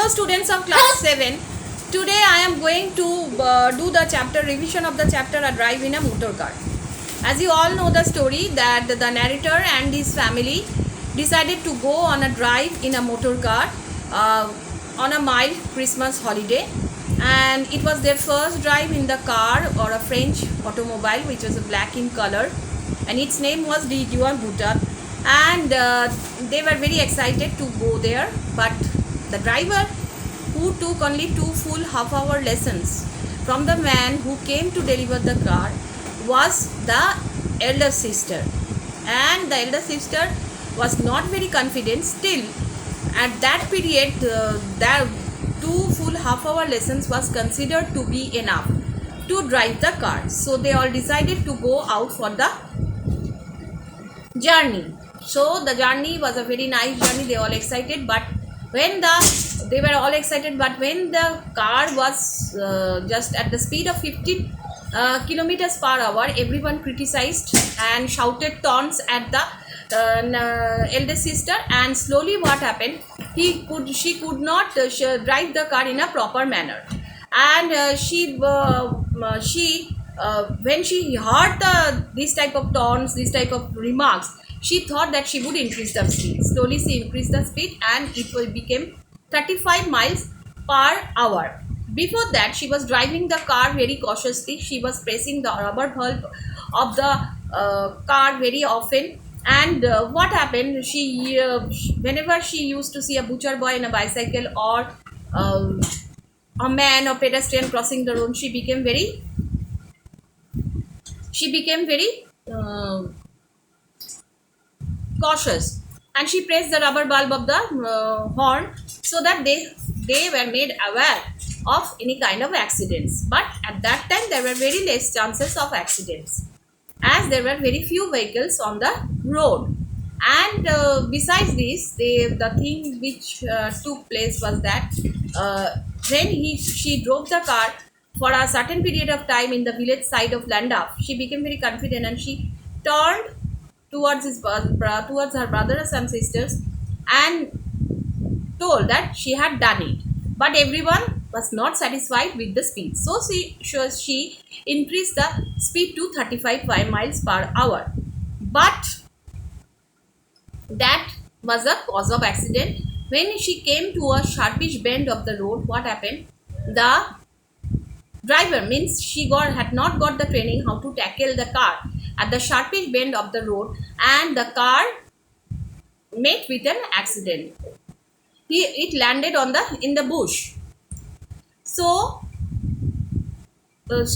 Hello students of class 7. Today I am going to do the chapter revision of the chapter A Drive in a Motor Car. As you all know the story that the narrator and his family decided to go on a drive in a motor car on a mild Christmas holiday, and it was their first drive in the car or a French automobile which was black in color, and its name was the Juan Bhutan, and they were very excited to go there, but the driver, who took only 2 full half-hour lessons from the man who came to deliver the car, was the elder sister, and the elder sister was not very confident. Still, at that period, the 2 full half-hour lessons was considered to be enough to drive the car. So they all decided to go out for the journey. So the journey was a very nice journey. They all excited, but when they were all excited, but when the car was just at the speed of 15 kilometers per hour, everyone criticized and shouted taunts at the elder sister. And slowly, what happened? She could not drive the car in a proper manner, and when she heard this type of taunts, this type of remarks, she thought that she would increase the speed. Slowly she increased the speed, and it became 35 miles per hour. Before that, she was driving the car very cautiously. She was pressing the rubber valve of the car very often. And what happened? She whenever she used to see a butcher boy in a bicycle, or a man or pedestrian crossing the road, she became very cautious, and she pressed the rubber bulb of the horn, so that they were made aware of any kind of accidents. But at that time, there were very less chances of accidents, as there were very few vehicles on the road. And besides this, the thing which took place was that when she drove the car for a certain period of time in the village side of Landau, she became very confident, and she turned towards her brothers and sisters and told that she had done it. But everyone was not satisfied with the speed, so she increased the speed to 35 miles per hour. But that was the cause of accident. When she came to a sharpish bend of the road, what happened? The driver, means she had not got the training how to tackle the car at the sharpish bend of the road, and the car met with an accident. It landed in the bush. So the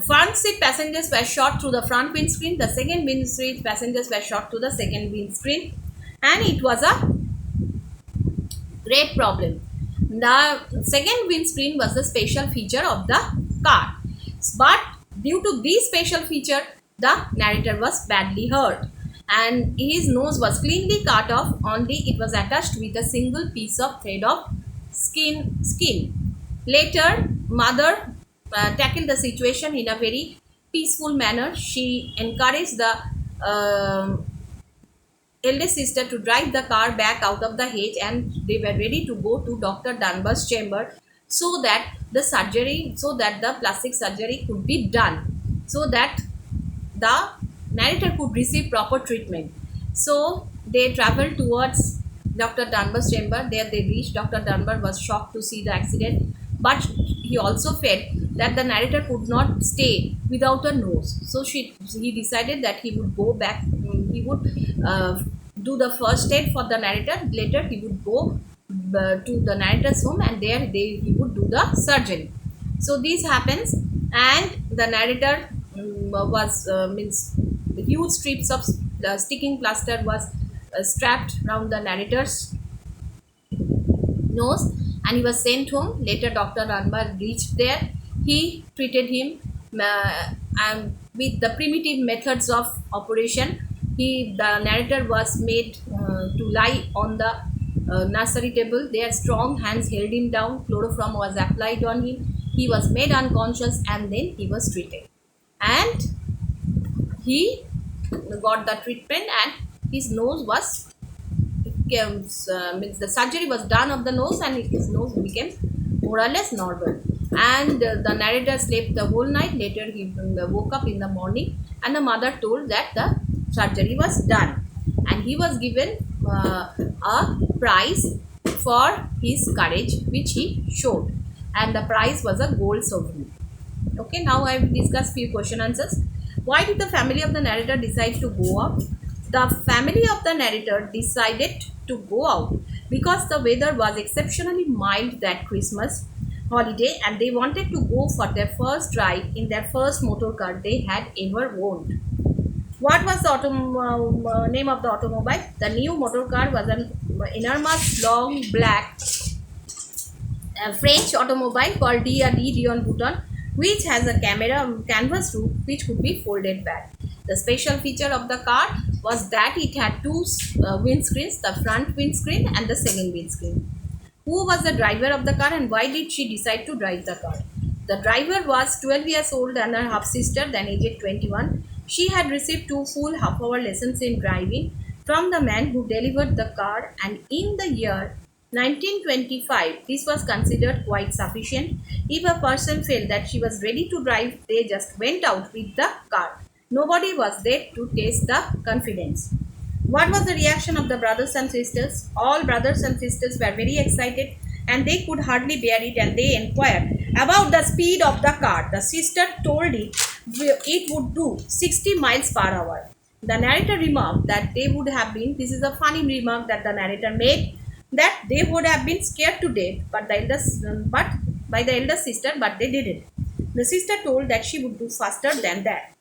front seat passengers were shot through the front windscreen. The second windscreen passengers were shot through the second windscreen, and it was a great problem. The second windscreen was the special feature of the car, but due to this special feature, the narrator was badly hurt, and his nose was cleanly cut off. Only it was attached with a single piece of thread of skin. Later, mother tackled the situation in a very peaceful manner. She encouraged the eldest sister to drive the car back out of the hedge, and they were ready to go to Dr. Dunbar's chamber, so that the plastic surgery could be done, so that the narrator could receive proper treatment. So they traveled towards Dr. Dunbar's chamber. There they reached. Dr. Dunbar was shocked to see the accident, but he also felt that the narrator could not stay without a nose. So he decided that he would go back. He would do the first aid for the narrator. Later he would go to the narrator's home, and there he would do the surgery. So this happens, and the narrator means huge strips of sticking plaster was strapped around the narrator's nose, and he was sent home. Later, Dr. Dunbar reached there. He treated him and with the primitive methods of operation. The narrator was made to lie on the nursery table. Their strong hands held him down. Chloroform was applied on him. He was made unconscious, and then he was treated. And he got the treatment, and his nose was became means the surgery was done of the nose, and his nose became more or less normal. And the narrator slept the whole night. Later he woke up in the morning, and the mother told that the surgery was done, and he was given a prize for his courage which he showed, and the prize was a gold sovereign. Okay, now I will discuss few question answers. Why did the family of the narrator decide to go out? The family of the narrator decided to go out because the weather was exceptionally mild that Christmas holiday, and they wanted to go for their first drive in their first motor car they had ever owned. What was the name of the automobile? The new motor car was an enormous long black French automobile called D Dion Bouton, which has a canvas roof which could be folded back. The special feature of the car was that it had two windscreens, the front windscreen and the second windscreen. Who was the driver of the car, and why did she decide to drive the car? The driver was 12 years old and her half sister, then aged 21. She had received 2 full half-hour lessons in driving from the man who delivered the car, and in the year 1925, this was considered quite sufficient. If a person felt that she was ready to drive, they just went out with the car. Nobody was there to test the confidence. What was the reaction of the brothers and sisters? All brothers and sisters were very excited, and they could hardly bear it, and they inquired about the speed of the car. The sister told it would do 60 miles per hour. The narrator remarked that they would have been, this is a funny remark that the narrator made, that they would have been scared to death by the elder sister, but they didn't. The sister told that she would do faster than that.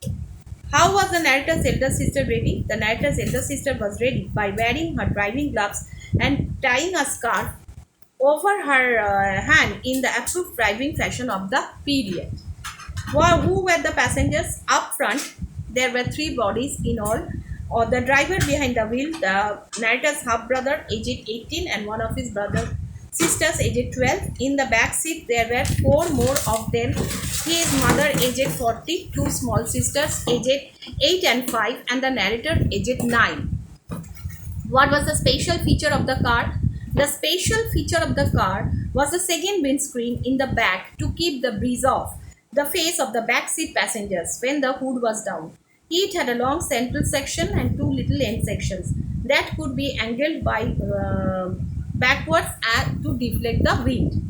How was the narrator's elder sister ready? The narrator's elder sister was ready by wearing her driving gloves and tying a scarf over her hand in the approved driving fashion of the period. Who were the passengers? Up front, there were 3 bodies in all, or the driver behind the wheel, the narrator's half brother aged 18 and one of his brother sisters aged 12. In the back seat there were 4 more of them. His mother aged 40, 2 small sisters aged 8 and 5, and the narrator aged 9. What was the special feature of the car? The special feature of the car was the second windscreen in the back to keep the breeze off the face of the back seat passengers when the hood was down. It had a long central section and 2 little end sections that could be angled by backwards to deflect the wind.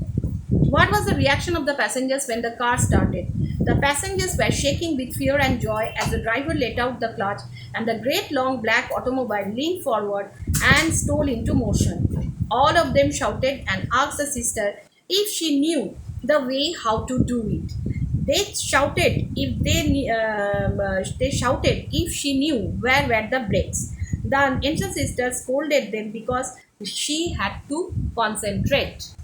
What was the reaction of the passengers when the car started? The passengers were shaking with fear and joy as the driver let out the clutch, and the great long black automobile leaned forward and stole into motion. All of them shouted and asked the sister if she knew the way how to do it. They shouted if she knew where were the brakes. The elder sister scolded them because she had to concentrate.